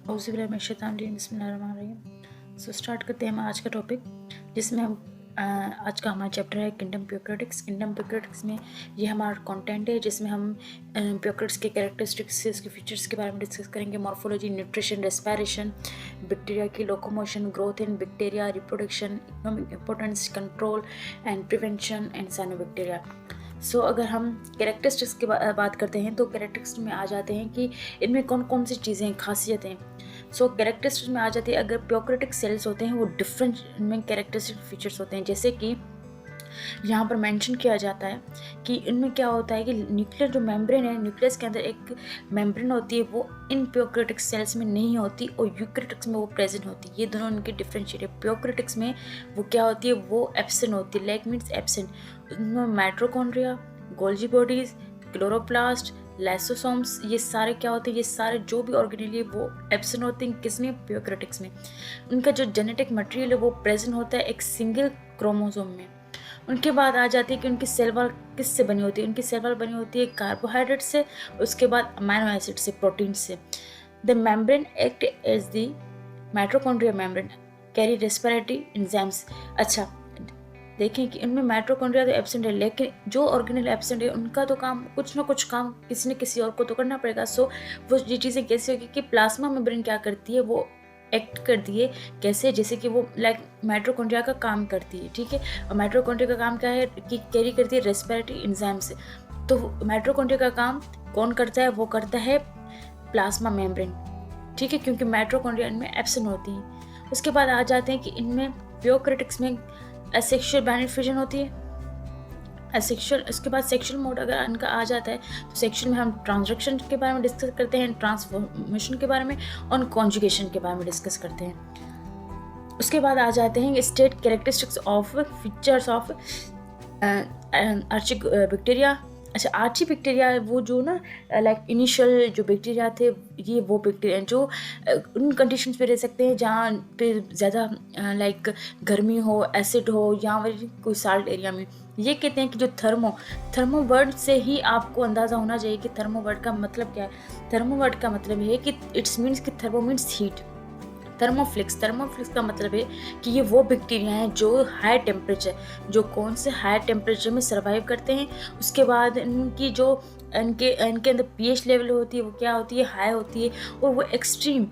बिस्मिल्लाहिर्रहमानिर्रहीम। So start करते हैं हम आज का टॉपिक, जिसमें हम आज का हमारा चैप्टर है किंगडम प्यूक्रेटिक्स। किंगडम प्यूक्रेटिक्स में ये हमारा कंटेंट है, जिसमें हम प्यूक्रेटिक्स के कैरेक्टरिस्टिक्स, इसके फीचर्स के बारे में डिस्कस करेंगे। मॉर्फोलॉजी, न्यूट्रिशन, रेस्पिरेशन, बैक्टीरिया की locomotion, growth in bacteria, reproduction, economic importance, control and prevention and cyanobacteria. So अगर हम कैरेक्टरिस्टिक्स की बात करते हैं तो कैरेक्टरिस्टिक्स में आ जाते हैं कि इनमें कौन कौन सी चीज़ें खासियतें। सो कैरेक्टरिस्टिक्स में आ जाती है, अगर प्यूक्रेटिक सेल्स होते हैं वो डिफरेंट इनमें कैरेक्टरिस्टिक फीचर्स होते हैं। जैसे कि यहाँ पर मेंशन किया जाता है कि इनमें क्या होता है कि न्यूक्लियर जो मेम्ब्रेन है, न्यूक्लियस के अंदर एक मेम्ब्रेन होती है, वो इन प्यूक्रेटिक सेल्स में नहीं होती और यूक्रेटिक्स में वो प्रेजेंट होती है। ये दोनों इनके डिफरेंशिएट है। प्यूक्रेटिक्स में वो क्या होती है, वो एब्सेंट होती है, लाइक मीन्स एब्सेंट। उनमें mitochondria, Golgi bodies, chloroplast, lysosomes, ये सारे क्या होते हैं, ये सारे जो भी ऑर्गेनेल है वो एब्सेंट होते हैं। किसमें? प्यूक्रेटिक्स में। उनका जो जेनेटिक मटेरियल है वो प्रेजेंट होता है एक सिंगल क्रोमोसोम में। उनके बाद आ जाती है कि उनकी सेल वॉल किससे बनी होती है। उनकी सेल वॉल बनी होती है कार्बोहाइड्रेट से, उसके बाद अमाइनो एसिड से, प्रोटीन से। The membrane act as the mitochondria membrane carry respiratory enzymes. अच्छा, देखें कि इनमें माइटोकॉन्ड्रिया तो एब्सेंट है, लेकिन जो ऑर्गेनेल एब्सेंट है उनका तो काम, कुछ ना कुछ काम किसी न किसी और को तो करना पड़ेगा। सो वो ये चीज़ें कैसे होगी कि प्लाज्मा मेम्ब्रेन क्या करती है, वो एक्ट करती है कैसे, जैसे कि वो लाइक माइटोकॉन्ड्रिया का काम करती है। ठीक है, और माइटोकॉन्ड्रिया का काम क्या है कि कैरी करती है रेस्पिरेटरी एंजाइम से। तो माइटोकॉन्ड्रिया का काम कौन करता है? वो करता है प्लाज्मा मेम्ब्रेन। ठीक है, क्योंकि माइटोकॉन्ड्रिया इनमें एब्सेंट होती है। उसके बाद आ जाते हैं कि इनमें प्यूक्रेटिक्स में एसेक्सुअल बाइनरी फिजन होती है। एसेक्सुअल, उसके बाद सेक्सुअल मोड अगर इनका आ जाता है तो सेक्सुअल में हम ट्रांसडक्शन के बारे में डिस्कस करते हैं, ट्रांसफॉर्मेशन के बारे में और कॉन्जुगेशन के बारे में डिस्कस करते हैं। उसके बाद आ जाते हैं state characteristics of features of archaebacteria. अच्छा, आर्ची बैक्टीरिया वो जो ना लाइक इनिशियल जो बैक्टीरिया थे, ये वो बैक्टीरिया जो उन कंडीशंस पे रह सकते हैं जहाँ पे ज़्यादा लाइक गर्मी हो, एसिड हो, या कोई साल्ट एरिया में। ये कहते हैं कि जो थर्मो वर्ड से ही आपको अंदाज़ा होना चाहिए कि थर्मो वर्ड का मतलब क्या है। थर्मो वर्ड का मतलब है कि इट्स मीन्स कि थर्मो मीन्स हीट। थर्मोफ्लिक्स का मतलब है कि ये वो बैक्टीरिया हैं जो हाई टेम्परेचर, जो कौन से हाई टेम्परेचर में सर्वाइव करते हैं। उसके बाद इनकी जो इनके अंदर पीएच लेवल होती है वो क्या होती है, हाई होती है। और वो एक्सट्रीम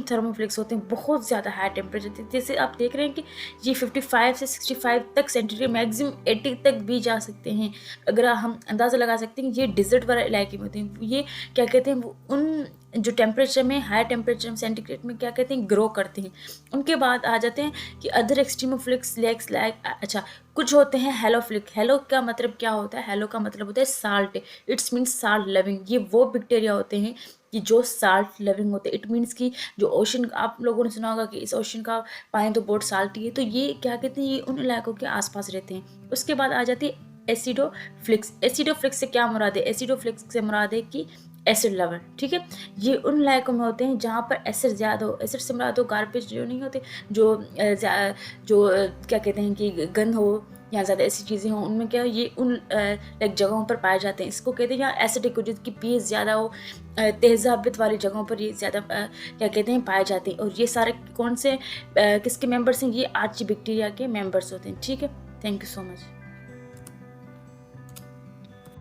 थर्मोफ्लिक्स होते हैं, बहुत ज़्यादा हाई टेम्परेचर। जैसे आप देख रहे हैं कि ये 55 से 65 तक सेंटीग्रेड, मैक्सिमम 80 तक भी जा सकते हैं। अगर हम अंदाज़ा लगा सकते हैं कि ये डिजर्ट वाले इलाके में होते हैं। ये क्या कहते हैं, उन जो टेम्परेचर में, हाई टेम्परेचर में, सेंटीग्रेड में क्या कहते हैं, ग्रो करते हैं। उनके बाद आ जाते हैं कि अदर एक्सट्रीमोफ्लिक्स लाइक अच्छा, कुछ होते हैं हेलोफ्लिक। हेलो का मतलब क्या होता है? हेलो का मतलब होता है salt, it's means salt loving. ये वो बैक्टीरिया होते हैं कि जो साल्ट लविंग होते हैं। इट मीन्स कि जो ओशन, आप लोगों ने सुना होगा कि इस ओशन का पानी तो बहुत साल्टी है, तो ये क्या कहते हैं, ये उन इलाकों के आसपास रहते हैं। उसके बाद आ जाती है एसिडोफ्लिक्स। एसिडोफ्लिक्स से क्या मुराद है? एसिडोफ्लिक्स से मुराद है कि एसिड लवर। ठीक है, ये उन इलाकों में होते हैं जहाँ पर एसिड ज़्यादा हो। एसिड से मुराद हो गार्बेज जो नहीं होते, जो क्या कहते हैं कि गंद हो या ज़्यादा ऐसी चीज़ें हों, उनमें क्या, ये उन लाइक जगहों पर पाए जाते हैं। इसको कहते हैं या एसिडिक हो, जिसकी पीएच ज़्यादा हो, तेज़ाबियत वाली जगहों पर ये ज़्यादा क्या कहते हैं, पाए जाते हैं। और ये सारे कौन से किसके मेंबर्स हैं? ये आर्ची बैक्टीरिया के मेंबर्स होते हैं। ठीक है, थैंक यू सो मच।